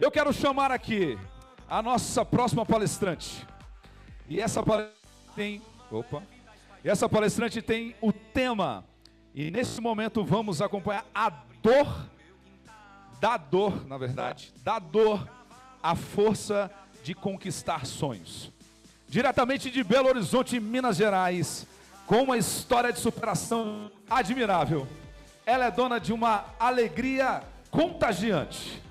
Eu quero chamar aqui a nossa próxima palestrante. E essa palestrante tem o tema. E nesse momento vamos acompanhar a dor, da dor, a força de conquistar sonhos. Diretamente de Belo Horizonte, Minas Gerais, com uma história de superação admirável. Ela é dona de uma alegria contagiante.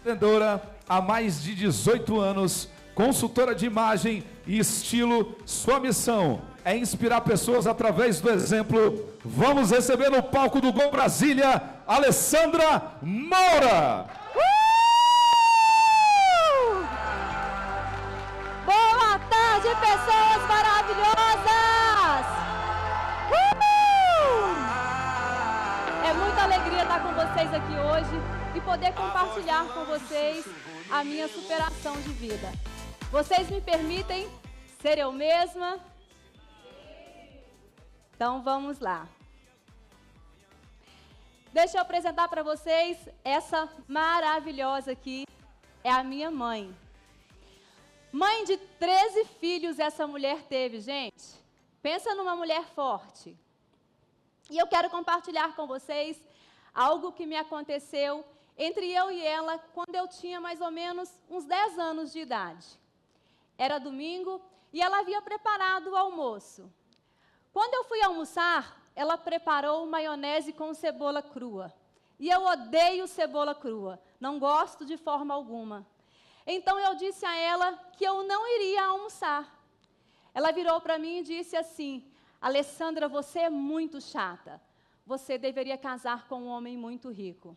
Empreendedora há mais de 18 anos, consultora de imagem e estilo. Sua missão é inspirar pessoas através do exemplo. Vamos receber no palco do Gol Brasília, Alessandra Moura. Boa tarde, pessoas maravilhosas! É muita alegria estar com vocês aqui hoje e poder compartilhar com vocês a minha superação de vida. Vocês me permitem ser eu mesma? Então vamos lá. Deixa eu apresentar para vocês essa maravilhosa aqui, é a minha mãe. Mãe de 13 filhos essa mulher teve, gente. Pensa numa mulher forte. E eu quero compartilhar com vocês algo que me aconteceu entre eu e ela quando eu tinha mais ou menos uns 10 anos de idade. Era domingo e ela havia preparado o almoço. Quando eu fui almoçar, ela preparou maionese com cebola crua. E eu odeio cebola crua, não gosto de forma alguma. Então eu disse a ela que eu não iria almoçar. Ela virou para mim e disse assim: Alessandra, você é muito chata. Você deveria casar com um homem muito rico.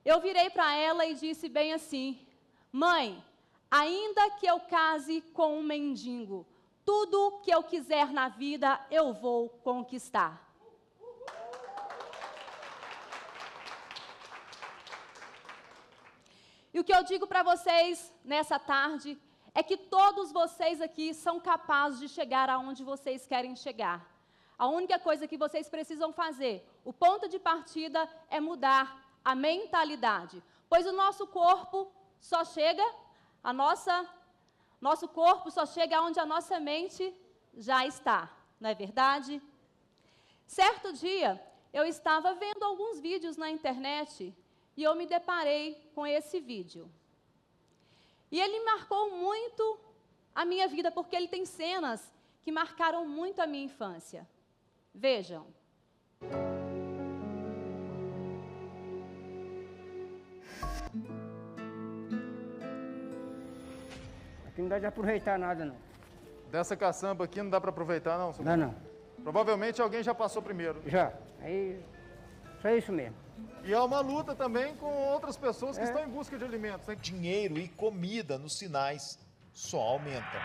Eu virei para ela e disse bem assim: mãe, ainda que eu case com um mendigo, tudo que eu quiser na vida eu vou conquistar. E o que eu digo para vocês nessa tarde é que todos vocês aqui são capazes de chegar aonde vocês querem chegar. A única coisa que vocês precisam fazer, o ponto de partida, é mudar a mentalidade. Pois o nosso corpo só chega, nosso corpo só chega onde a nossa mente já está, não é verdade? Certo dia, eu estava vendo alguns vídeos na internet e eu me deparei com esse vídeo. E ele marcou muito a minha vida, porque ele tem cenas que marcaram muito a minha infância. Vejam. Aqui não dá de aproveitar nada, não. Dessa caçamba aqui não dá para aproveitar, não? Dá não. Provavelmente alguém já passou primeiro. Já. Aí, só isso mesmo. E há uma luta também com outras pessoas que estão em busca de alimentos, né? Dinheiro e comida nos sinais só aumentam.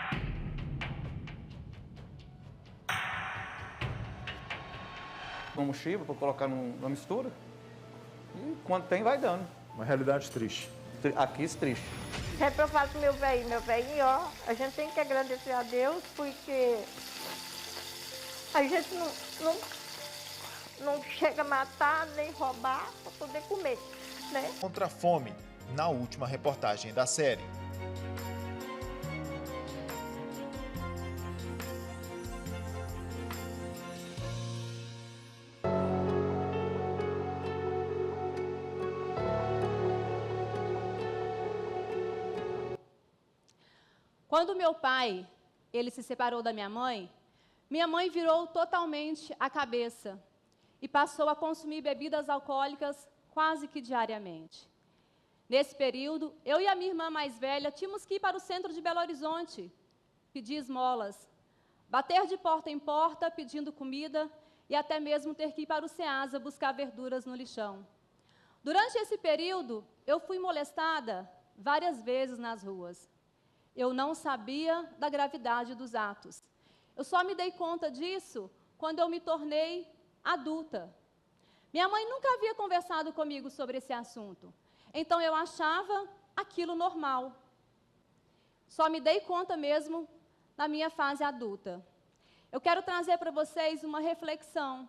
Uma mochila para colocar numa mistura. E quando tem, vai dando. Uma realidade triste. Aqui, triste. Sempre eu falo pro meu velhinho, ó, a gente tem que agradecer a Deus porque a gente não chega a matar nem roubar para poder comer, né? Contra a fome, na última reportagem da série. Quando meu pai, ele se separou da minha mãe virou totalmente a cabeça e passou a consumir bebidas alcoólicas quase que diariamente. Nesse período, eu e a minha irmã mais velha tínhamos que ir para o centro de Belo Horizonte, pedir esmolas, bater de porta em porta pedindo comida e até mesmo ter que ir para o Ceasa buscar verduras no lixão. Durante esse período, eu fui molestada várias vezes nas ruas. Eu não sabia da gravidade dos atos. Eu só me dei conta disso quando eu me tornei adulta. Minha mãe nunca havia conversado comigo sobre esse assunto. Então eu achava aquilo normal. Só me dei conta mesmo na minha fase adulta. Eu quero trazer para vocês uma reflexão.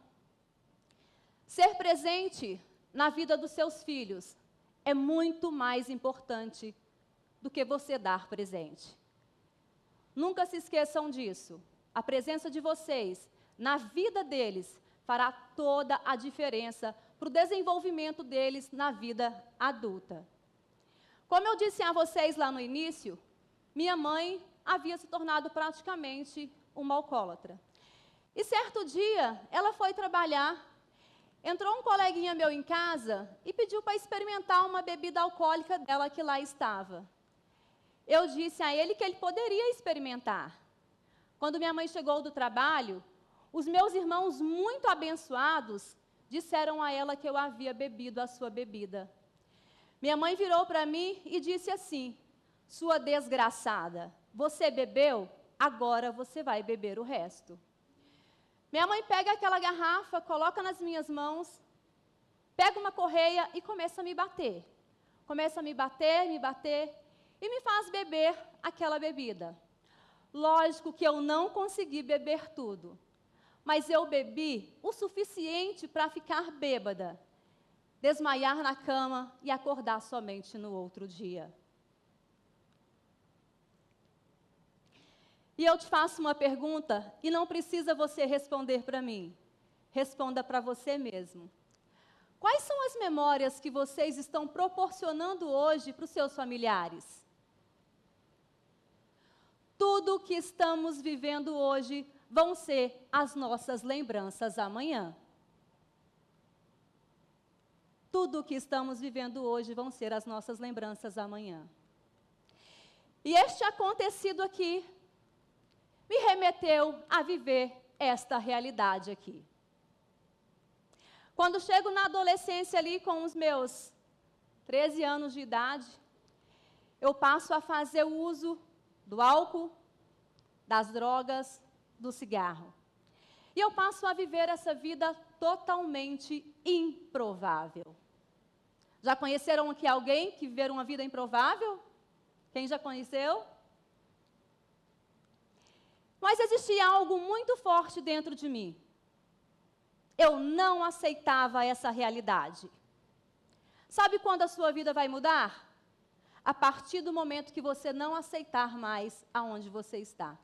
Ser presente na vida dos seus filhos é muito mais importante do que você dar presente. Nunca se esqueçam disso. A presença de vocês na vida deles fará toda a diferença para o desenvolvimento deles na vida adulta. Como eu disse a vocês lá no início, minha mãe havia se tornado praticamente uma alcoólatra. E certo dia, ela foi trabalhar, entrou um coleguinha meu em casa e pediu para experimentar uma bebida alcoólica dela que lá estava. Eu disse a ele que ele poderia experimentar. Quando minha mãe chegou do trabalho, os meus irmãos, muito abençoados, disseram a ela que eu havia bebido a sua bebida. Minha mãe virou para mim e disse assim: sua desgraçada, você bebeu? Agora você vai beber o resto. Minha mãe pega aquela garrafa, coloca nas minhas mãos, pega uma correia e começa a me bater. Começa a me bater e me faz beber aquela bebida. Lógico que eu não consegui beber tudo, mas eu bebi o suficiente para ficar bêbada, desmaiar na cama e acordar somente no outro dia. E eu te faço uma pergunta, e não precisa você responder para mim. Responda para você mesmo. Quais são as memórias que vocês estão proporcionando hoje para os seus familiares? Tudo que estamos vivendo hoje vão ser as nossas lembranças amanhã. Tudo que estamos vivendo hoje vão ser as nossas lembranças amanhã. E este acontecido aqui me remeteu a viver esta realidade aqui. Quando chego na adolescência ali com os meus 13 anos de idade, eu passo a fazer o uso do álcool, das drogas, do cigarro. E eu passo a viver essa vida totalmente improvável. Já conheceram aqui alguém que viveu uma vida improvável? Quem já conheceu? Mas existia algo muito forte dentro de mim. Eu não aceitava essa realidade. Sabe quando a sua vida vai mudar? A partir do momento que você não aceitar mais aonde você está.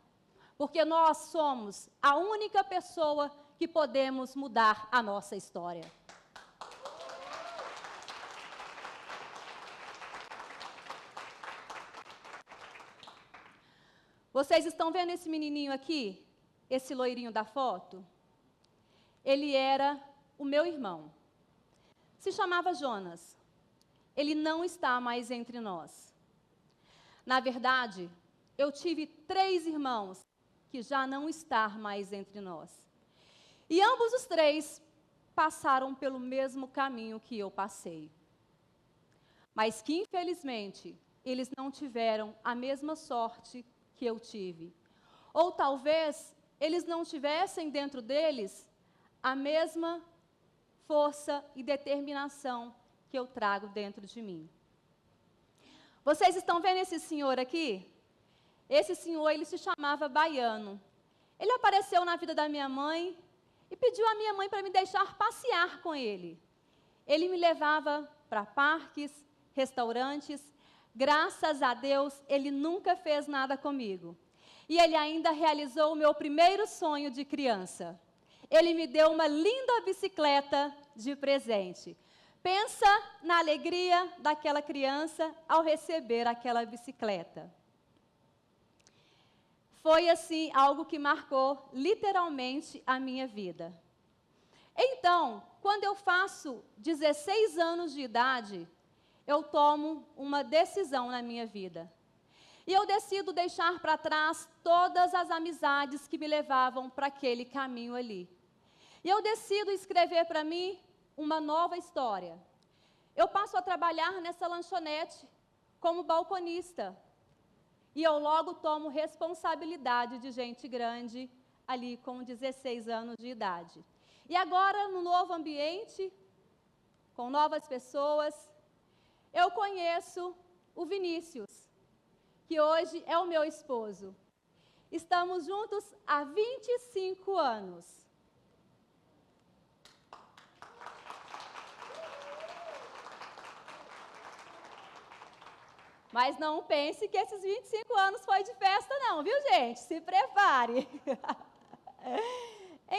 Porque nós somos a única pessoa que podemos mudar a nossa história. Vocês estão vendo esse menininho aqui? Esse loirinho da foto? Ele era o meu irmão. Se chamava Jonas. Ele não está mais entre nós. Na verdade, eu tive 3 irmãos que já não estão mais entre nós. E ambos os 3 passaram pelo mesmo caminho que eu passei. Mas que, infelizmente, eles não tiveram a mesma sorte que eu tive. Ou talvez eles não tivessem dentro deles a mesma força e determinação que eu trago dentro de mim. Vocês estão vendo esse senhor aqui? Esse senhor, ele se chamava Baiano. Ele apareceu na vida da minha mãe e pediu à minha mãe para me deixar passear com ele. Ele me levava para parques, restaurantes. Graças a Deus, ele nunca fez nada comigo. E ele ainda realizou o meu primeiro sonho de criança. Ele me deu uma linda bicicleta de presente. Pensa na alegria daquela criança ao receber aquela bicicleta. Foi, assim, algo que marcou literalmente a minha vida. Então, quando eu faço 16 anos de idade, eu tomo uma decisão na minha vida. E eu decido deixar para trás todas as amizades que me levavam para aquele caminho ali. E eu decido escrever para mim uma nova história. Eu passo a trabalhar nessa lanchonete como balconista. E eu logo tomo responsabilidade de gente grande, ali com 16 anos de idade. E agora, no novo ambiente, com novas pessoas, eu conheço o Vinícius, que hoje é o meu esposo. Estamos juntos há 25 anos. Mas não pense que esses 25 anos foi de festa não, viu gente? Se prepare.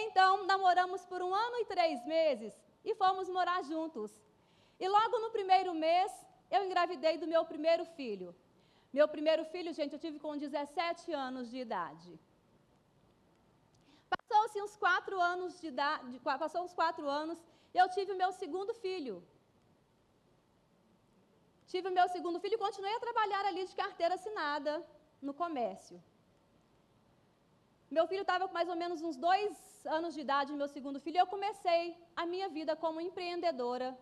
Então, namoramos por 1 ano e 3 meses e fomos morar juntos. E logo no primeiro mês, eu engravidei do meu primeiro filho. Meu primeiro filho, gente, eu tive com 17 anos de idade. Passou-se uns 4 anos de idade, passou uns 4 anos, e eu tive o meu segundo filho. Tive o meu segundo filho e continuei a trabalhar ali de carteira assinada no comércio. Meu filho estava com mais ou menos uns 2 anos de idade, meu segundo filho, e eu comecei a minha vida como empreendedora.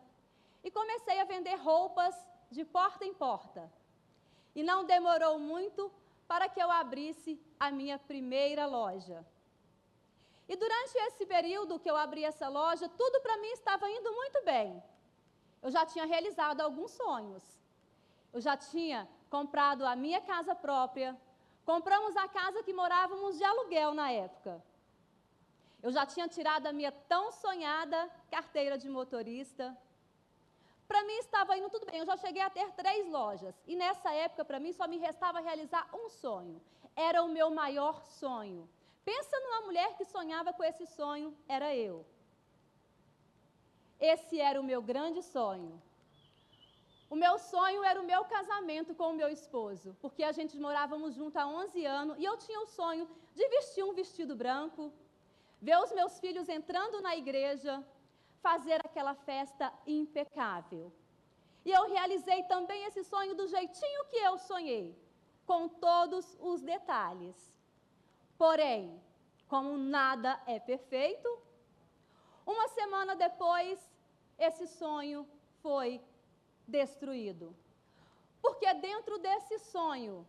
E comecei a vender roupas de porta em porta. E não demorou muito para que eu abrisse a minha primeira loja. E durante esse período que eu abri essa loja, tudo para mim estava indo muito bem. Eu já tinha realizado alguns sonhos. Eu já tinha comprado a minha casa própria. Compramos a casa que morávamos de aluguel na época. Eu já tinha tirado a minha tão sonhada carteira de motorista. Para mim estava indo tudo bem, eu já cheguei a ter 3 lojas. E nessa época, para mim, só me restava realizar um sonho. Era o meu maior sonho. Pensa numa mulher que sonhava com esse sonho, era eu. Esse era o meu grande sonho. O meu sonho era o meu casamento com o meu esposo, porque a gente morávamos junto há 11 anos e eu tinha o sonho de vestir um vestido branco, ver os meus filhos entrando na igreja, fazer aquela festa impecável. E eu realizei também esse sonho do jeitinho que eu sonhei, com todos os detalhes. Porém, como nada é perfeito, 1 semana depois, esse sonho foi destruído. Porque dentro desse sonho,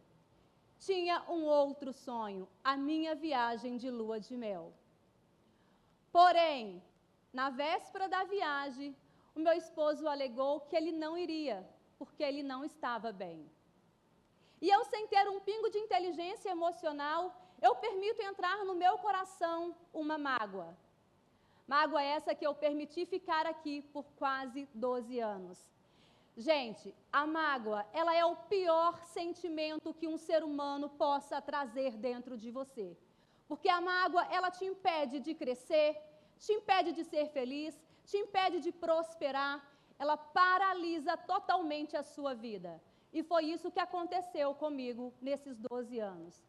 tinha um outro sonho, a minha viagem de lua de mel. Porém, na véspera da viagem, o meu esposo alegou que ele não iria, porque ele não estava bem. E eu, sem ter um pingo de inteligência emocional, eu permito entrar no meu coração uma mágoa. Mágoa essa que eu permiti ficar aqui por quase 12 anos. Gente, a mágoa, ela é o pior sentimento que um ser humano possa trazer dentro de você. Porque a mágoa, ela te impede de crescer, te impede de ser feliz, te impede de prosperar, ela paralisa totalmente a sua vida. E foi isso que aconteceu comigo nesses 12 anos.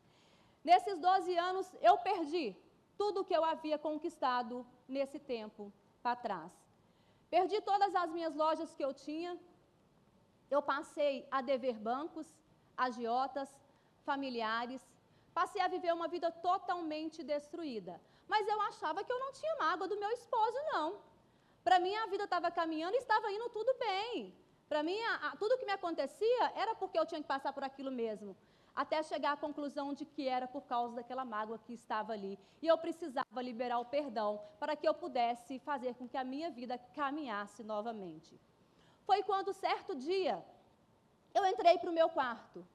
Nesses 12 anos, eu perdi tudo que eu havia conquistado nesse tempo para trás. Perdi todas as minhas lojas que eu tinha, eu passei a dever bancos, agiotas, familiares, passei a viver uma vida totalmente destruída. Mas eu achava que eu não tinha mágoa do meu esposo, não. Para mim, a vida estava caminhando e estava indo tudo bem. Para mim, tudo que me acontecia era porque eu tinha que passar por aquilo mesmo. Até chegar à conclusão de que era por causa daquela mágoa que estava ali. E eu precisava liberar o perdão para que eu pudesse fazer com que a minha vida caminhasse novamente. Foi quando, certo dia, eu entrei para o meu quarto.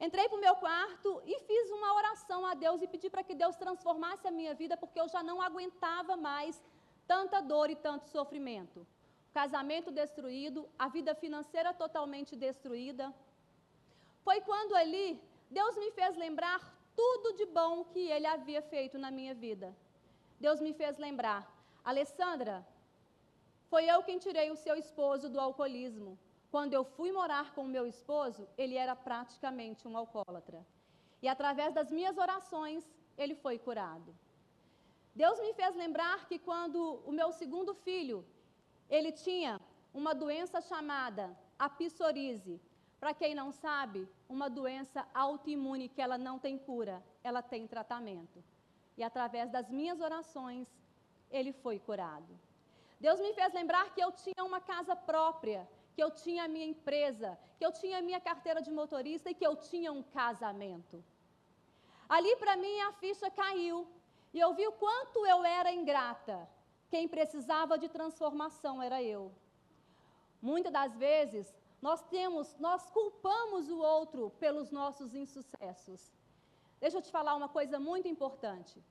Entrei para o meu quarto e fiz uma oração a Deus e pedi para que Deus transformasse a minha vida, porque eu já não aguentava mais tanta dor e tanto sofrimento. O casamento destruído, a vida financeira totalmente destruída. Foi quando ali, Deus me fez lembrar tudo de bom que Ele havia feito na minha vida. Deus me fez lembrar, Alessandra, foi eu quem tirei o seu esposo do alcoolismo. Quando eu fui morar com o meu esposo, ele era praticamente um alcoólatra. E através das minhas orações, ele foi curado. Deus me fez lembrar que quando o meu segundo filho, ele tinha uma doença chamada a psoríase. Para quem não sabe, uma doença autoimune que ela não tem cura, ela tem tratamento. E através das minhas orações, ele foi curado. Deus me fez lembrar que eu tinha uma casa própria, que eu tinha a minha empresa, que eu tinha a minha carteira de motorista e que eu tinha um casamento. Ali para mim a ficha caiu e eu vi o quanto eu era ingrata. Quem precisava de transformação era eu. Muitas das vezes nós culpamos o outro pelos nossos insucessos. Deixa eu te falar uma coisa muito importante.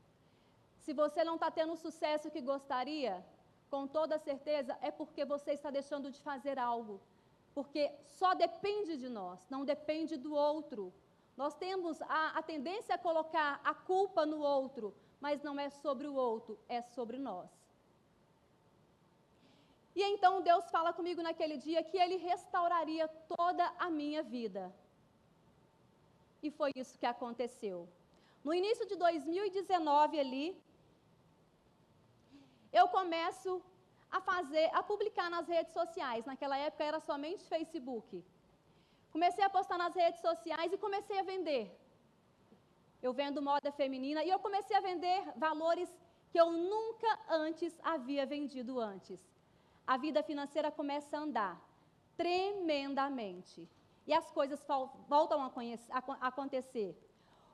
Se você não está tendo o sucesso que gostaria, com toda certeza é porque você está deixando de fazer algo. porque só depende de nós, não depende do outro. Nós temos a tendência a colocar a culpa no outro, mas não é sobre o outro, é sobre nós. E então Deus fala comigo naquele dia que Ele restauraria toda a minha vida. E foi isso que aconteceu. No início de 2019 ali, eu começo a publicar nas redes sociais. Naquela época era somente Facebook. Comecei a postar nas redes sociais e comecei a vender. Eu vendo moda feminina e eu comecei a vender valores que eu nunca antes havia vendido antes. A vida financeira começa a andar tremendamente. E as coisas voltam a acontecer.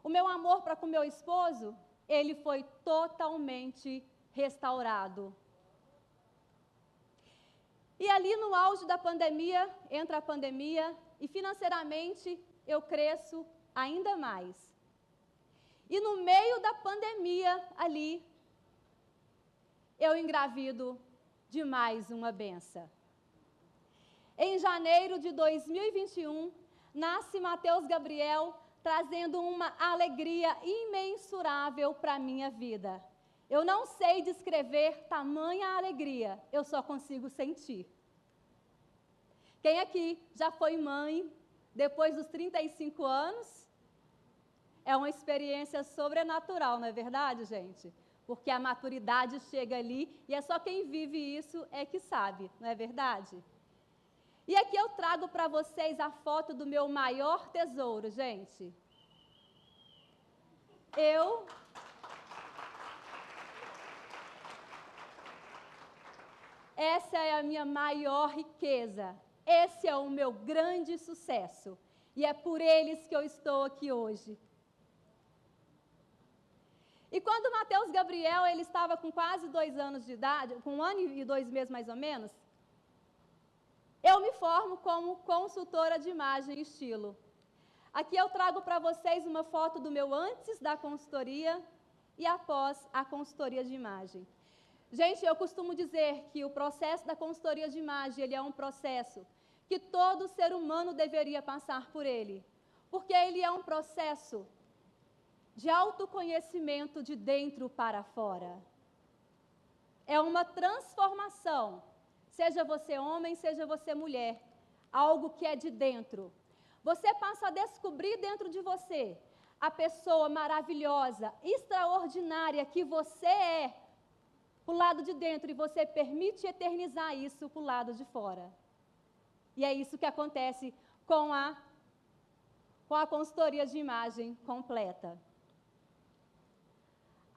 O meu amor para com meu esposo, ele foi totalmente restaurado. E ali no auge da pandemia, entra a pandemia, e financeiramente eu cresço ainda mais. E no meio da pandemia ali, eu engravido de mais uma benção. Em janeiro de 2021, nasce Mateus Gabriel, trazendo uma alegria imensurável para a minha vida. Eu não sei descrever tamanha alegria, eu só consigo sentir. Quem aqui já foi mãe depois dos 35 anos? É uma experiência sobrenatural, não é verdade, gente? Porque a maturidade chega ali e é só quem vive isso é que sabe, não é verdade? E aqui eu trago para vocês a foto do meu maior tesouro, gente. Essa é a minha maior riqueza. Esse é o meu grande sucesso. E é por eles que eu estou aqui hoje. E quando Mateus Gabriel, ele estava com quase 2 anos de idade, com 1 ano e 2 meses mais ou menos, eu me formo como consultora de imagem e estilo. Aqui eu trago para vocês uma foto do meu antes da consultoria e após a consultoria de imagem. Gente, eu costumo dizer que o processo da consultoria de imagem, ele é um processo que todo ser humano deveria passar por ele. Porque ele é um processo de autoconhecimento de dentro para fora. É uma transformação, seja você homem, seja você mulher, algo que é de dentro. Você passa a descobrir dentro de você a pessoa maravilhosa, extraordinária que você é, para o lado de dentro, e você permite eternizar isso para o lado de fora. E é isso que acontece com a consultoria de imagem completa.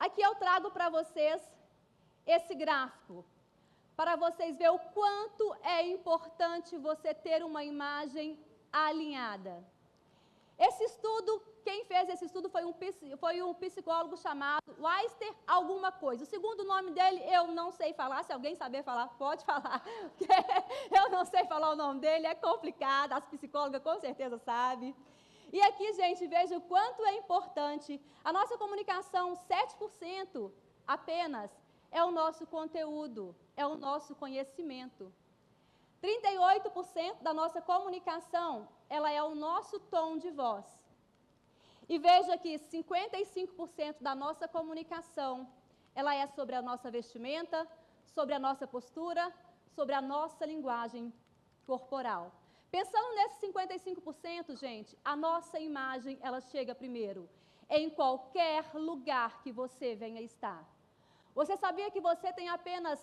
Aqui eu trago para vocês esse gráfico, para vocês verem o quanto é importante você ter uma imagem alinhada. Esse estudo, quem fez esse estudo foi um psicólogo chamado Weister alguma coisa. O segundo nome dele eu não sei falar, se alguém saber falar, pode falar. Eu não sei falar o nome dele, é complicado, as psicólogas com certeza sabem. E aqui, gente, veja o quanto é importante. A nossa comunicação, 7% apenas, é o nosso conteúdo, é o nosso conhecimento. 38% da nossa comunicação, ela é o nosso tom de voz. E veja que 55% da nossa comunicação, ela é sobre a nossa vestimenta, sobre a nossa postura, sobre a nossa linguagem corporal. Pensando nesses 55%, gente, a nossa imagem, ela chega primeiro, em qualquer lugar que você venha estar. Você sabia que você tem apenas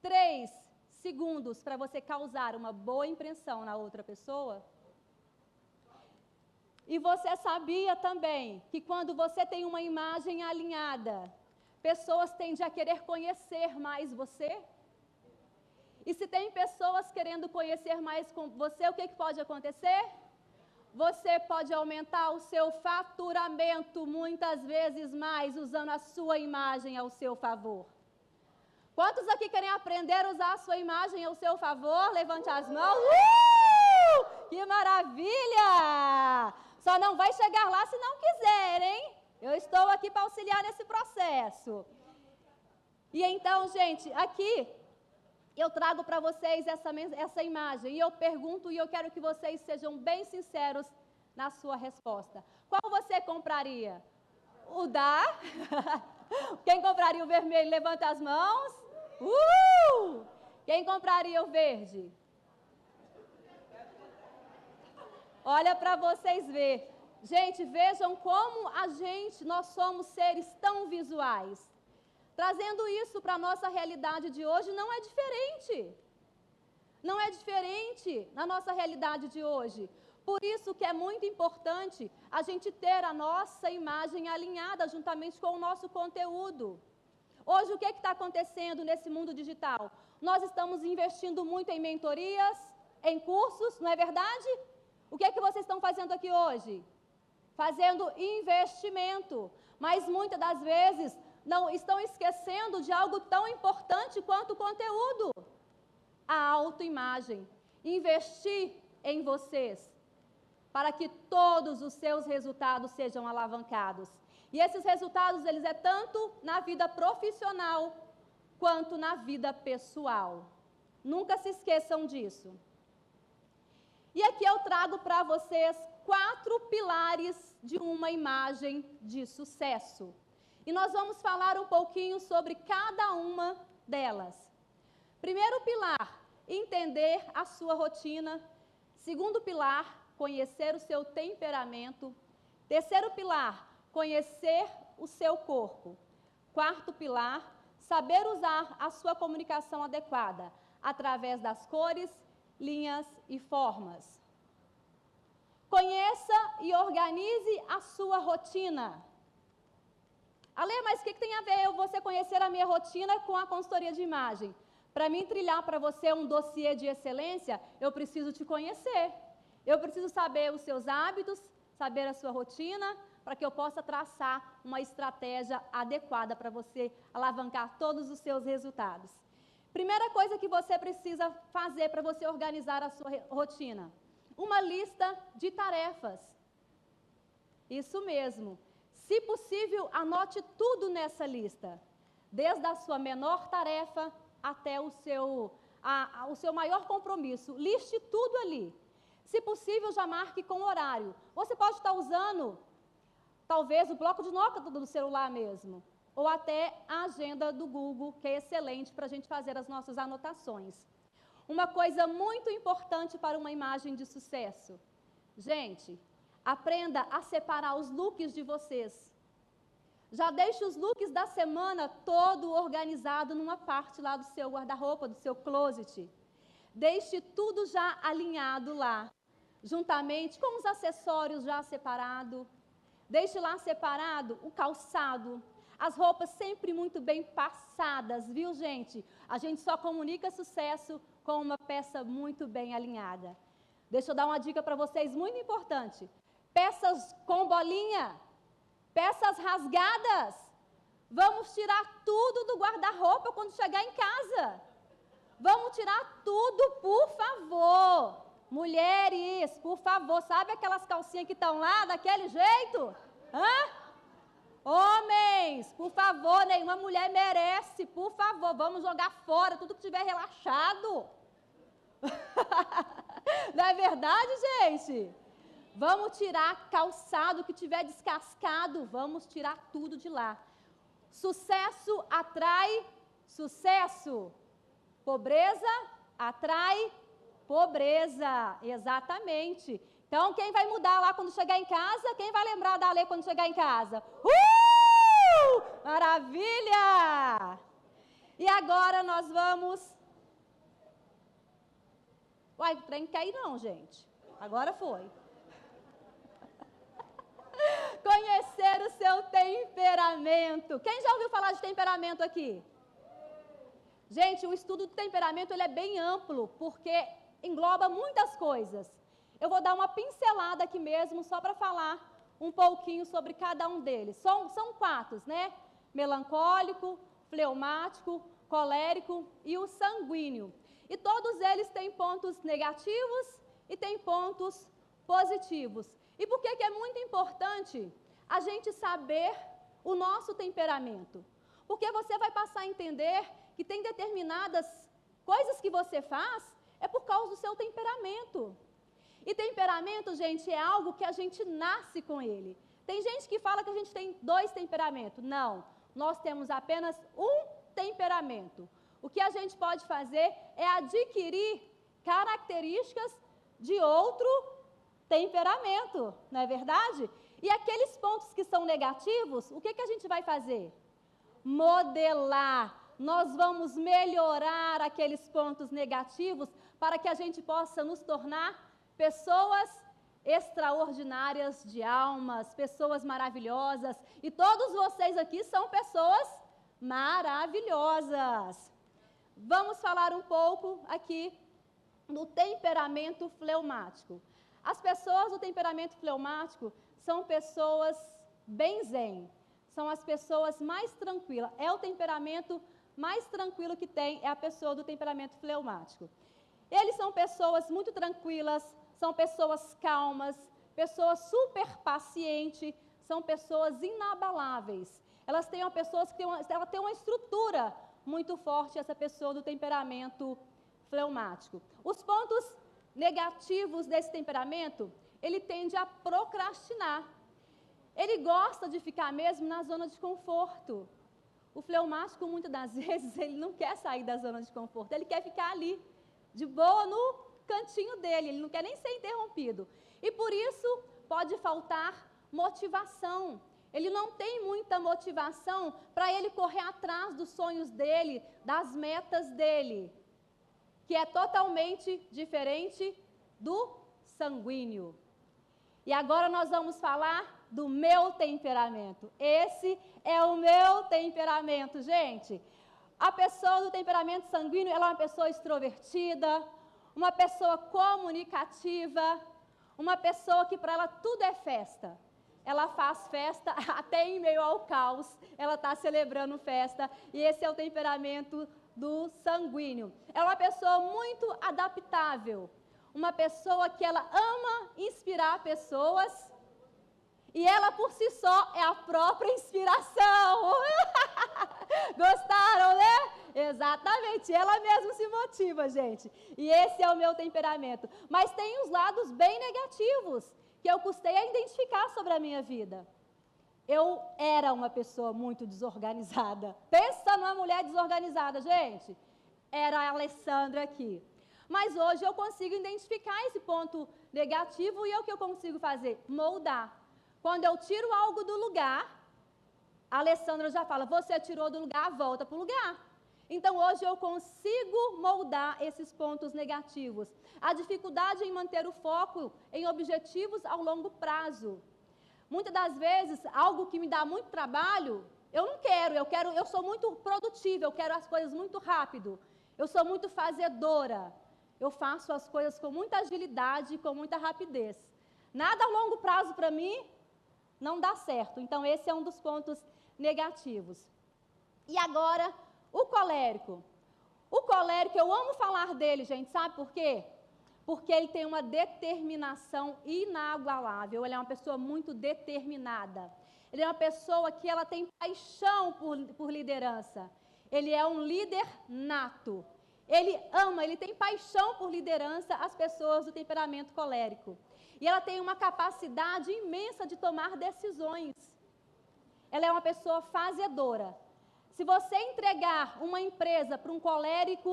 3 segundos para você causar uma boa impressão na outra pessoa? E você sabia também que quando você tem uma imagem alinhada, pessoas tendem a querer conhecer mais você? E se tem pessoas querendo conhecer mais com você, o que pode acontecer? Você pode aumentar o seu faturamento muitas vezes mais usando a sua imagem ao seu favor. Quantos aqui querem aprender a usar a sua imagem ao seu favor? Levante as mãos. Que maravilha! Só não vai chegar lá se não quiser, hein? Eu estou aqui para auxiliar nesse processo. E então, gente, aqui eu trago para vocês essa imagem e eu pergunto e eu quero que vocês sejam bem sinceros na sua resposta. Qual você compraria? O da? Quem compraria o vermelho, levanta as mãos. Quem compraria o verde? Olha para vocês verem. Gente, vejam como nós somos seres tão visuais. Trazendo isso para a nossa realidade de hoje, não é diferente. Não é diferente na nossa realidade de hoje. Por isso que é muito importante a gente ter a nossa imagem alinhada juntamente com o nosso conteúdo. Hoje, o que está acontecendo nesse mundo digital? Nós estamos investindo muito em mentorias, em cursos, não é verdade? O que vocês estão fazendo aqui hoje? Fazendo investimento. Mas muitas das vezes não estão esquecendo de algo tão importante quanto o conteúdo. A autoimagem. Investir em vocês, para que todos os seus resultados sejam alavancados. E esses resultados, eles é tanto na vida profissional, quanto na vida pessoal. Nunca se esqueçam disso. E aqui eu trago para vocês 4 pilares de uma imagem de sucesso. E nós vamos falar um pouquinho sobre cada uma delas. Primeiro pilar, entender a sua rotina. Segundo pilar, conhecer o seu temperamento. Terceiro pilar, conhecer o seu corpo. Quarto pilar, saber usar a sua comunicação adequada, através das cores, linhas e formas. Conheça e organize a sua rotina. Ale, mas o que tem a ver você conhecer a minha rotina com a consultoria de imagem? Para mim trilhar para você um dossiê de excelência, eu preciso te conhecer. Eu preciso saber os seus hábitos, saber a sua rotina, para que eu possa traçar uma estratégia adequada para você alavancar todos os seus resultados. Primeira coisa que você precisa fazer para você organizar a sua rotina: uma lista de tarefas. Isso mesmo. Se possível, anote tudo nessa lista, desde a sua menor tarefa até o seu maior compromisso. Liste tudo ali. Se possível, já marque com horário. Você pode estar usando, talvez, o bloco de nota do celular mesmo, ou até a agenda do Google, que é excelente para a gente fazer as nossas anotações. Uma coisa muito importante para uma imagem de sucesso. Gente, aprenda a separar os looks de vocês. Já deixe os looks da semana todo organizado numa parte lá do seu guarda-roupa, do seu closet. Deixe tudo já alinhado lá, juntamente com os acessórios já separados. Deixe lá separado o calçado, as roupas sempre muito bem passadas, viu, gente? A gente só comunica sucesso com uma peça muito bem alinhada. Deixa eu dar uma dica para vocês muito importante. Peças com bolinha, peças rasgadas. Vamos tirar tudo do guarda-roupa quando chegar em casa. Vamos tirar tudo, por favor. Mulheres, por favor, sabe aquelas calcinhas que estão lá daquele jeito? Homens, por favor, nenhuma mulher merece, por favor, vamos jogar fora tudo que tiver relaxado. Não é verdade, gente? Vamos tirar calçado que tiver descascado, vamos tirar tudo de lá. Sucesso atrai sucesso. Pobreza atrai pobreza, exatamente. Então, quem vai mudar lá quando chegar em casa? Quem vai lembrar da lei quando chegar em casa? Maravilha! E agora nós vamos... Uai, o trem não quer ir não, gente. Agora foi. Conhecer o seu temperamento. Quem já ouviu falar de temperamento aqui? Gente, o estudo do temperamento ele é bem amplo, porque engloba muitas coisas. Eu vou dar uma pincelada aqui mesmo, só para falar um pouquinho sobre cada um deles. São 4, né? Melancólico, fleumático, colérico e o sanguíneo. E todos eles têm pontos negativos e têm pontos positivos. E por que é muito importante a gente saber o nosso temperamento? Porque você vai passar a entender que tem determinadas coisas que você faz é por causa do seu temperamento. E temperamento, gente, é algo que a gente nasce com ele. Tem gente que fala que a gente tem 2 temperamentos. Não, nós temos apenas um temperamento. O que a gente pode fazer é adquirir características de outro temperamento, não é verdade? E aqueles pontos que são negativos, o que a gente vai fazer? Modelar. Nós vamos melhorar aqueles pontos negativos para que a gente possa nos tornar pessoas extraordinárias de almas, pessoas maravilhosas. E todos vocês aqui são pessoas maravilhosas. Vamos falar um pouco aqui do temperamento fleumático. As pessoas do temperamento fleumático são pessoas bem zen, são as pessoas mais tranquilas. É o temperamento mais tranquilo que tem, é a pessoa do temperamento fleumático. Eles são pessoas muito tranquilas, são pessoas calmas, pessoas super pacientes, são pessoas inabaláveis. Elas têm ela tem uma estrutura muito forte, essa pessoa do temperamento fleumático. Os pontos negativos desse temperamento, ele tende a procrastinar. Ele gosta de ficar mesmo na zona de conforto. O fleumático, muitas das vezes, ele não quer sair da zona de conforto, ele quer ficar ali, de boa, no cantinho dele, ele não quer nem ser interrompido. E por isso, pode faltar motivação. Ele não tem muita motivação para ele correr atrás dos sonhos dele, das metas dele, que é totalmente diferente do sanguíneo. E agora nós vamos falar do meu temperamento. Esse é o meu temperamento, gente. A pessoa do temperamento sanguíneo, ela é uma pessoa extrovertida, uma pessoa comunicativa, uma pessoa que para ela tudo é festa. Ela faz festa até em meio ao caos, ela está celebrando festa, e esse é o temperamento do sanguíneo. É uma pessoa muito adaptável, uma pessoa que ela ama inspirar pessoas, e ela por si só é a própria inspiração. Gostaram, né? Exatamente, ela mesma se motiva, gente. E esse é o meu temperamento. Mas tem os lados bem negativos, que eu custei a identificar sobre a minha vida. Eu era uma pessoa muito desorganizada. Pensa numa mulher desorganizada, gente. Era a Alessandra aqui. Mas hoje eu consigo identificar esse ponto negativo e é o que eu consigo fazer? Moldar. Quando eu tiro algo do lugar, a Alessandra já fala, você tirou do lugar, volta para o lugar. Então, hoje eu consigo moldar esses pontos negativos. A dificuldade em manter o foco em objetivos ao longo prazo. Muitas das vezes, algo que me dá muito trabalho, eu não quero, eu sou muito produtiva, eu quero as coisas muito rápido. Eu sou muito fazedora. Eu faço as coisas com muita agilidade e com muita rapidez. Nada a longo prazo para mim não dá certo. Então, esse é um dos pontos negativos. E agora, o colérico. O colérico, eu amo falar dele, gente, sabe por quê? Porque ele tem uma determinação inagualável, ele é uma pessoa muito determinada. Ele é uma pessoa que ela tem paixão por liderança. Ele é um líder nato. Ele ama, ele tem paixão por liderança as pessoas do temperamento colérico. E ela tem uma capacidade imensa de tomar decisões. Ela é uma pessoa fazedora. Se você entregar uma empresa para um colérico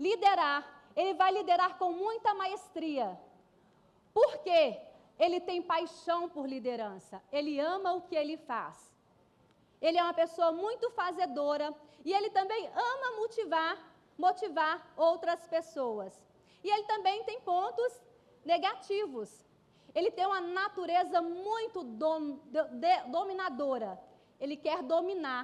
liderar, ele vai liderar com muita maestria. Por quê? Ele tem paixão por liderança. Ele ama o que ele faz. Ele é uma pessoa muito fazedora e ele também ama motivar outras pessoas. E ele também tem pontos negativos. Ele tem uma natureza muito dominadora. Ele quer dominar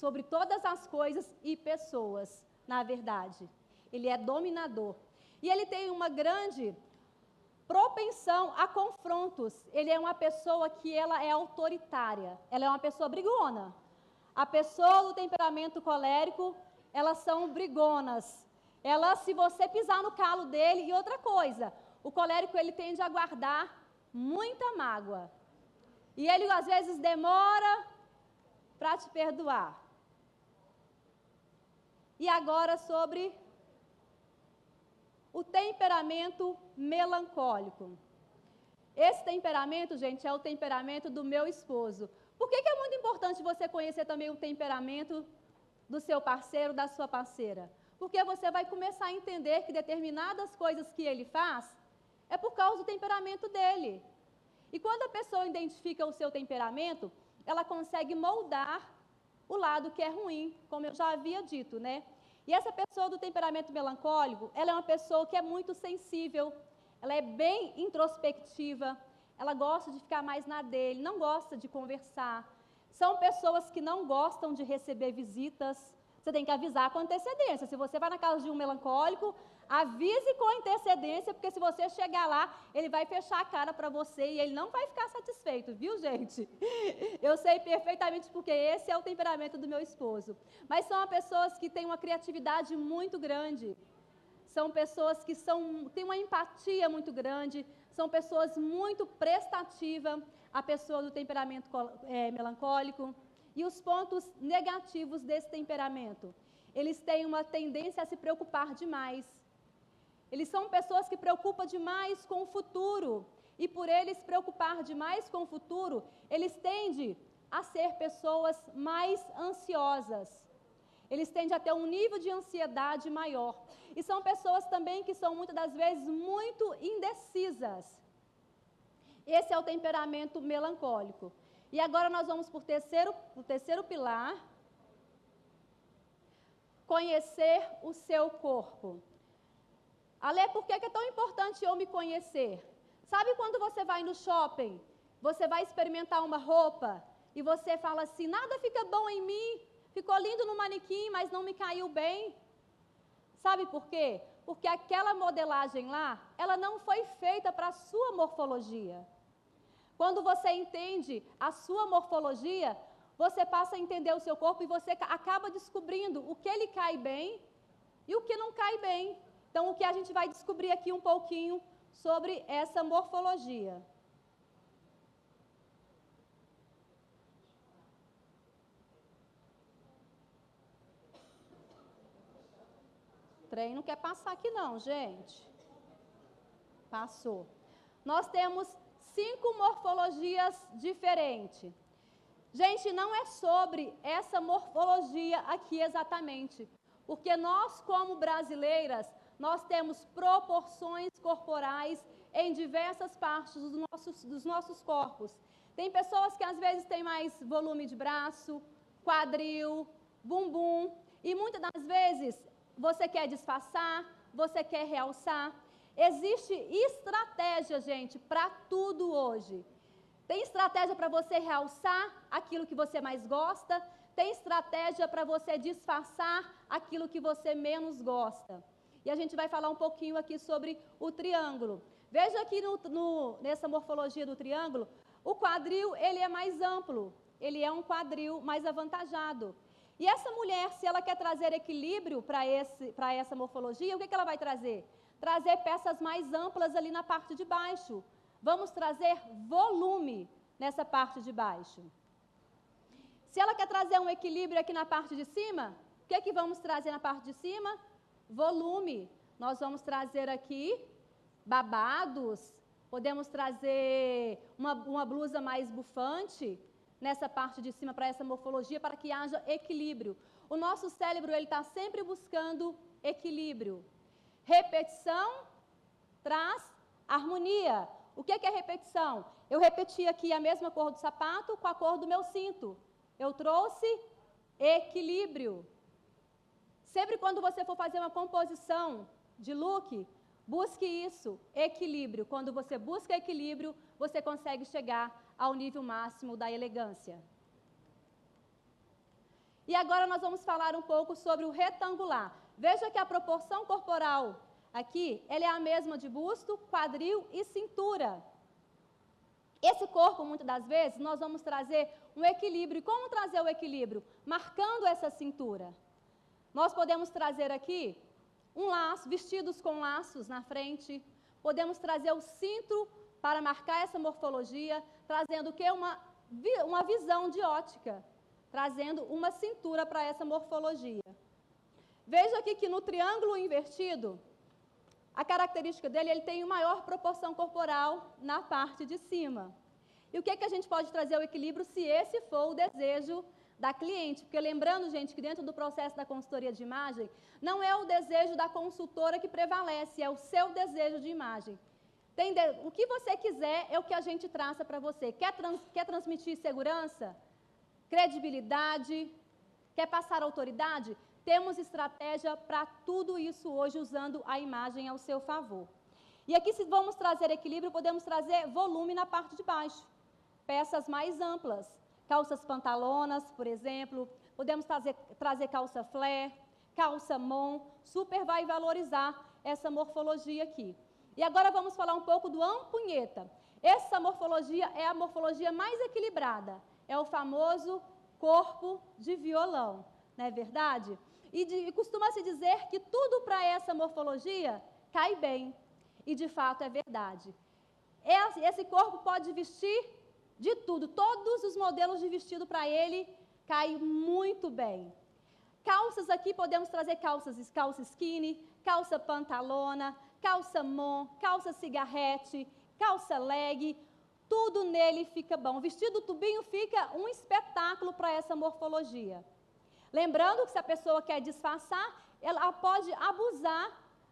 sobre todas as coisas e pessoas, na verdade. Ele é dominador. E ele tem uma grande propensão a confrontos. Ele é uma pessoa que ela é autoritária. Ela é uma pessoa brigona. A pessoa do temperamento colérico, elas são brigonas. Elas, se você pisar no calo dele, e outra coisa, o colérico ele tende a guardar muita mágoa. E ele às vezes demora para te perdoar. E agora sobre o temperamento melancólico. Esse temperamento, gente, é o temperamento do meu esposo. Por que é muito importante você conhecer também o temperamento do seu parceiro, da sua parceira? Porque você vai começar a entender que determinadas coisas que ele faz é por causa do temperamento dele. E quando a pessoa identifica o seu temperamento, ela consegue moldar o lado que é ruim, como eu já havia dito, né? E essa pessoa do temperamento melancólico, ela é uma pessoa que é muito sensível, ela é bem introspectiva, ela gosta de ficar mais na dele, não gosta de conversar. São pessoas que não gostam de receber visitas. Você tem que avisar com antecedência. Se você vai na casa de um melancólico, avise com antecedência, porque se você chegar lá, ele vai fechar a cara para você e ele não vai ficar satisfeito, viu, gente? Eu sei perfeitamente porque esse é o temperamento do meu esposo. Mas são pessoas que têm uma criatividade muito grande. São pessoas que têm uma empatia muito grande, são pessoas muito prestativas, a pessoa do temperamento melancólico. E os pontos negativos desse temperamento? Eles têm uma tendência a se preocupar demais. Eles são pessoas que preocupam demais com o futuro. E por eles preocupar demais com o futuro, eles tendem a ser pessoas mais ansiosas. Eles tendem a ter um nível de ansiedade maior. E são pessoas também que são muitas das vezes muito indecisas. Esse é o temperamento melancólico. E agora nós vamos para o terceiro pilar. Conhecer o seu corpo. Ale, por que é tão importante eu me conhecer? Sabe quando você vai no shopping, você vai experimentar uma roupa e você fala assim, nada fica bom em mim, ficou lindo no manequim, mas não me caiu bem. Sabe por quê? Porque aquela modelagem lá, ela não foi feita para a sua morfologia. Quando você entende a sua morfologia, você passa a entender o seu corpo e você acaba descobrindo o que lhe cai bem e o que não cai bem. Então, o que a gente vai descobrir aqui um pouquinho sobre essa morfologia. O trem não quer passar aqui não, gente. Passou. Nós temos 5 morfologias diferentes. Gente, não é sobre essa morfologia aqui exatamente, porque nós, como brasileiras, nós temos proporções corporais em diversas partes dos nossos corpos. Tem pessoas que às vezes têm mais volume de braço, quadril, bumbum, e muitas das vezes você quer disfarçar, você quer realçar. Existe estratégia, gente, para tudo hoje. Tem estratégia para você realçar aquilo que você mais gosta, tem estratégia para você disfarçar aquilo que você menos gosta. E a gente vai falar um pouquinho aqui sobre o triângulo. Veja aqui nessa morfologia do triângulo, o quadril ele é mais amplo, ele é um quadril mais avantajado. E essa mulher, se ela quer trazer equilíbrio para essa morfologia, o que ela vai trazer? Trazer peças mais amplas ali na parte de baixo. Vamos trazer volume nessa parte de baixo. Se ela quer trazer um equilíbrio aqui na parte de cima, o que vamos trazer na parte de cima? Volume. Nós vamos trazer aqui babados, podemos trazer uma blusa mais bufante nessa parte de cima para essa morfologia, para que haja equilíbrio. O nosso cérebro ele está sempre buscando equilíbrio. Repetição traz harmonia. O que é repetição? Eu repeti aqui a mesma cor do sapato com a cor do meu cinto. Eu trouxe equilíbrio. Sempre quando você for fazer uma composição de look, busque isso, equilíbrio. Quando você busca equilíbrio, você consegue chegar ao nível máximo da elegância. E agora nós vamos falar um pouco sobre o retangular. Veja que a proporção corporal aqui, ela é a mesma de busto, quadril e cintura. Esse corpo, muitas das vezes, nós vamos trazer um equilíbrio. E como trazer o equilíbrio? Marcando essa cintura. Nós podemos trazer aqui um laço, vestidos com laços na frente. Podemos trazer o cinto para marcar essa morfologia, trazendo o quê? Uma visão de ótica, trazendo uma cintura para essa morfologia. Veja aqui que no triângulo invertido, a característica dele, ele tem maior proporção corporal na parte de cima. E o que a gente pode trazer ao equilíbrio se esse for o desejo da cliente? Porque lembrando, gente, que dentro do processo da consultoria de imagem, não é o desejo da consultora que prevalece, é o seu desejo de imagem. O que você quiser é o que a gente traça para você. Quer transmitir segurança? Credibilidade? Quer passar autoridade? Temos estratégia para tudo isso hoje, usando a imagem ao seu favor. E aqui, se vamos trazer equilíbrio, podemos trazer volume na parte de baixo. Peças mais amplas. Calças pantalonas, por exemplo. Podemos trazer calça flare, calça mon. Super vai valorizar essa morfologia aqui. E agora vamos falar um pouco do ampunheta. Essa morfologia é a morfologia mais equilibrada. É o famoso corpo de violão, não é verdade? E costuma-se dizer que tudo para essa morfologia cai bem. E de fato é verdade. Esse corpo pode vestir de tudo. Todos os modelos de vestido para ele caem muito bem. Calças aqui, podemos trazer calça skinny, calça pantalona, calça mon, calça cigarrete, calça leg, tudo nele fica bom. O vestido tubinho fica um espetáculo para essa morfologia. Lembrando que se a pessoa quer disfarçar, ela pode abusar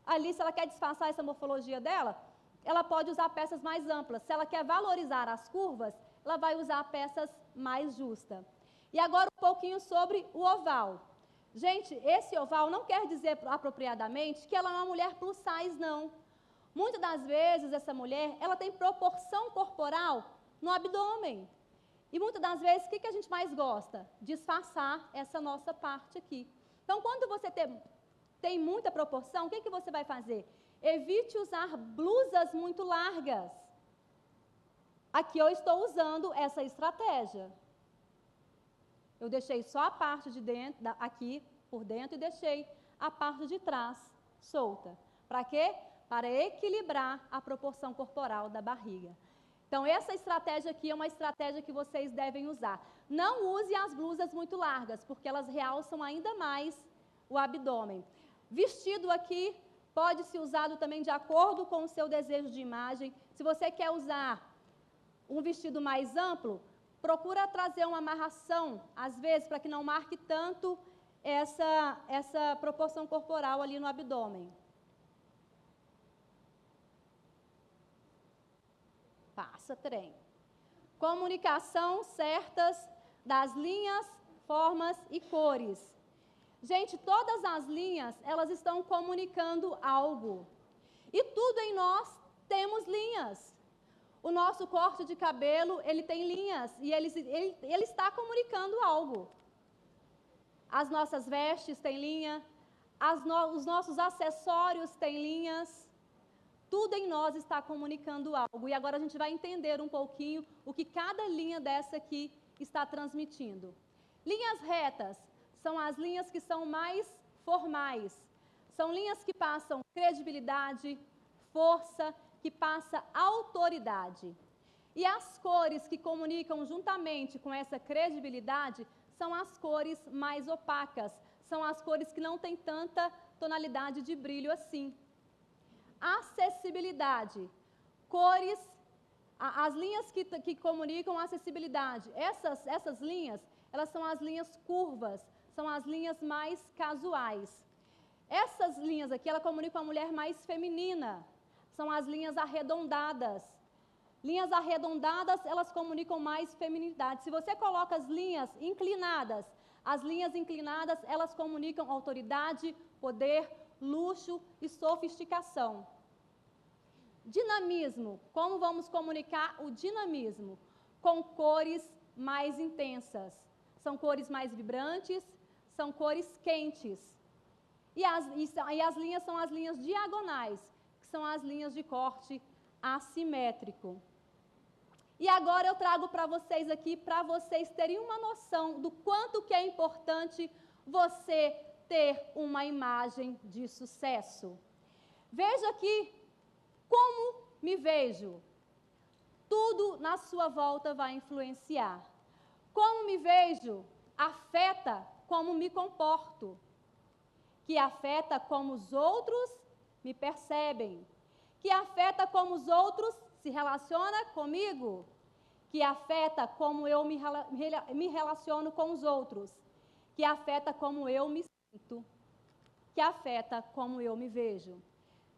ali, se ela quer disfarçar essa morfologia dela, ela pode usar peças mais amplas. Se ela quer valorizar as curvas, ela vai usar peças mais justas. E agora um pouquinho sobre o oval. Gente, esse oval não quer dizer apropriadamente que ela é uma mulher plus size, não. Muitas das vezes, essa mulher, ela tem proporção corporal no abdômen. E muitas das vezes, o que a gente mais gosta? Disfarçar essa nossa parte aqui. Então, quando você tem muita proporção, o que você vai fazer? Evite usar blusas muito largas. Aqui eu estou usando essa estratégia. Eu deixei só a parte de dentro, aqui por dentro, e deixei a parte de trás solta. Para quê? Para equilibrar a proporção corporal da barriga. Então, essa estratégia aqui é uma estratégia que vocês devem usar. Não use as blusas muito largas, porque elas realçam ainda mais o abdômen. Vestido aqui pode ser usado também de acordo com o seu desejo de imagem. Se você quer usar um vestido mais amplo, procura trazer uma amarração, às vezes, para que não marque tanto essa proporção corporal ali no abdômen. Passa, trem. Comunicação certas das linhas, formas e cores. Gente, todas as linhas, elas estão comunicando algo. E tudo em nós temos linhas. O nosso corte de cabelo, ele tem linhas e ele está comunicando algo. As nossas vestes têm linha, os nossos acessórios têm linhas. Tudo em nós está comunicando algo. E agora a gente vai entender um pouquinho o que cada linha dessa aqui está transmitindo. Linhas retas são as linhas que são mais formais. São linhas que passam credibilidade, força, que passa autoridade. E as cores que comunicam juntamente com essa credibilidade são as cores mais opacas, são as cores que não têm tanta tonalidade de brilho assim. Acessibilidade, cores, as linhas que comunicam acessibilidade, essas linhas, elas são as linhas curvas, são as linhas mais casuais. Essas linhas aqui, ela comunica a mulher mais feminina, são as linhas arredondadas. Linhas arredondadas, elas comunicam mais feminilidade. Se você coloca as linhas inclinadas, elas comunicam autoridade, poder, luxo e sofisticação. Dinamismo. Como vamos comunicar o dinamismo? Com cores mais intensas. São cores mais vibrantes, são cores quentes. E as linhas são as linhas diagonais, que são as linhas de corte assimétrico. E agora eu trago para vocês aqui, para vocês terem uma noção do quanto que é importante você ter uma imagem de sucesso. Veja aqui como me vejo. Tudo na sua volta vai influenciar. Como me vejo afeta como me comporto, que afeta como os outros me percebem, que afeta como os outros se relacionam comigo, que afeta como eu me relaciono com os outros, que afeta como eu me sinto, que afeta como eu me vejo.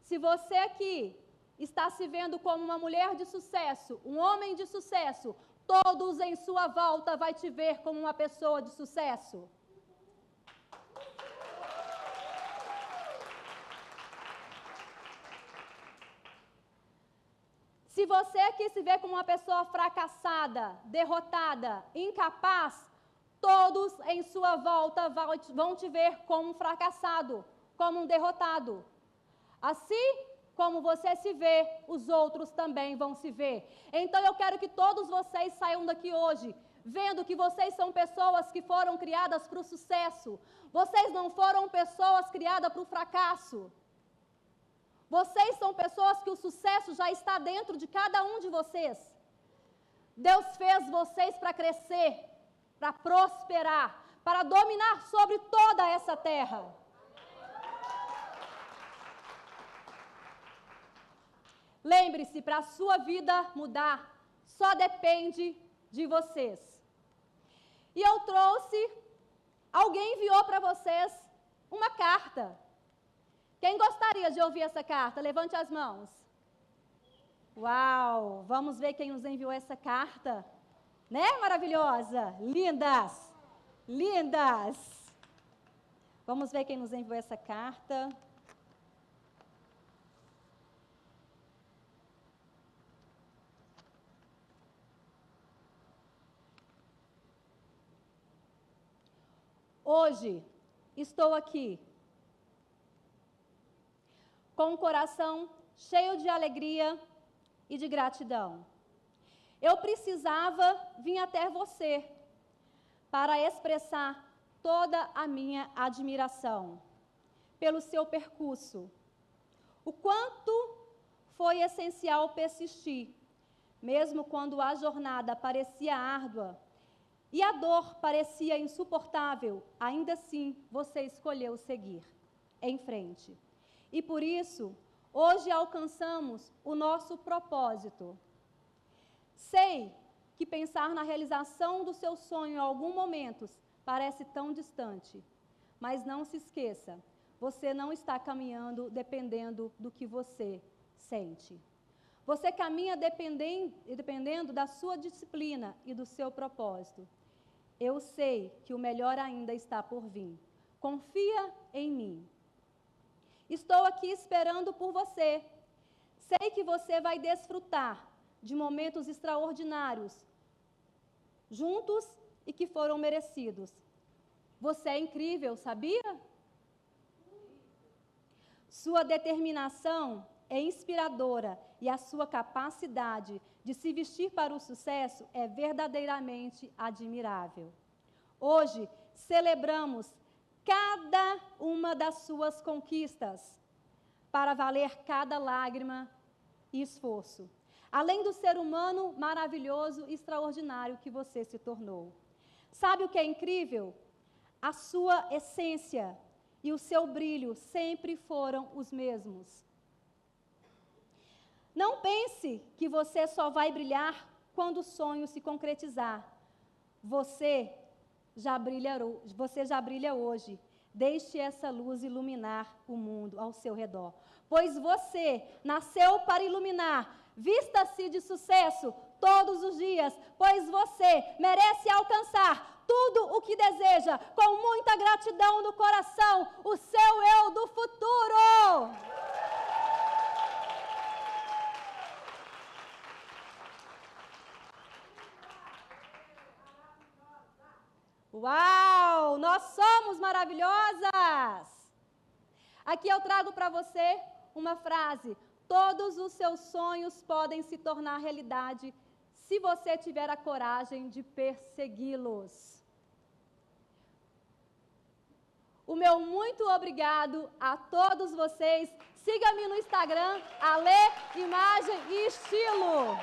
Se você aqui está se vendo como uma mulher de sucesso, um homem de sucesso, todos em sua volta vai te ver como uma pessoa de sucesso. Se você aqui se vê como uma pessoa fracassada, derrotada, incapaz, todos em sua volta vão te ver como um fracassado, como um derrotado. Assim como você se vê, os outros também vão se ver. Então eu quero que todos vocês saiam daqui hoje, vendo que vocês são pessoas que foram criadas para o sucesso. Vocês não foram pessoas criadas para o fracasso. Vocês são pessoas que o sucesso já está dentro de cada um de vocês. Deus fez vocês para crescer, para prosperar, para dominar sobre toda essa terra. Lembre-se, para a sua vida mudar, só depende de vocês. E eu trouxe, alguém enviou para vocês uma carta. Quem gostaria de ouvir essa carta? Levante as mãos. Uau! Vamos ver quem nos enviou essa carta. Né, maravilhosa? Lindas! Lindas! Vamos ver quem nos enviou essa carta. Hoje, estou aqui com o coração cheio de alegria e de gratidão. Eu precisava vir até você para expressar toda a minha admiração pelo seu percurso. O quanto foi essencial persistir, mesmo quando a jornada parecia árdua e a dor parecia insuportável, ainda assim você escolheu seguir em frente. E por isso, hoje alcançamos o nosso propósito. Sei que pensar na realização do seu sonho em alguns momentos parece tão distante, mas não se esqueça, você não está caminhando dependendo do que você sente. Você caminha dependendo da sua disciplina e do seu propósito. Eu sei que o melhor ainda está por vir. Confia em mim. Estou aqui esperando por você. Sei que você vai desfrutar de momentos extraordinários, juntos e que foram merecidos. Você é incrível, sabia? Sua determinação é inspiradora e a sua capacidade de se vestir para o sucesso é verdadeiramente admirável. Hoje, celebramos cada uma das suas conquistas, para valer cada lágrima e esforço, além do ser humano maravilhoso e extraordinário que você se tornou. Sabe o que é incrível? A sua essência e o seu brilho sempre foram os mesmos. Não pense que você só vai brilhar quando o sonho se concretizar. Você já brilha hoje. Deixe essa luz iluminar o mundo ao seu redor. Pois você nasceu para iluminar. Vista-se de sucesso todos os dias, pois você merece alcançar tudo o que deseja, com muita gratidão no coração, o seu eu do futuro. Uau! Nós somos maravilhosas! Aqui eu trago para você uma frase: todos os seus sonhos podem se tornar realidade se você tiver a coragem de persegui-los. O meu muito obrigado a todos vocês. Siga-me no Instagram, Ale Imagem e Estilo.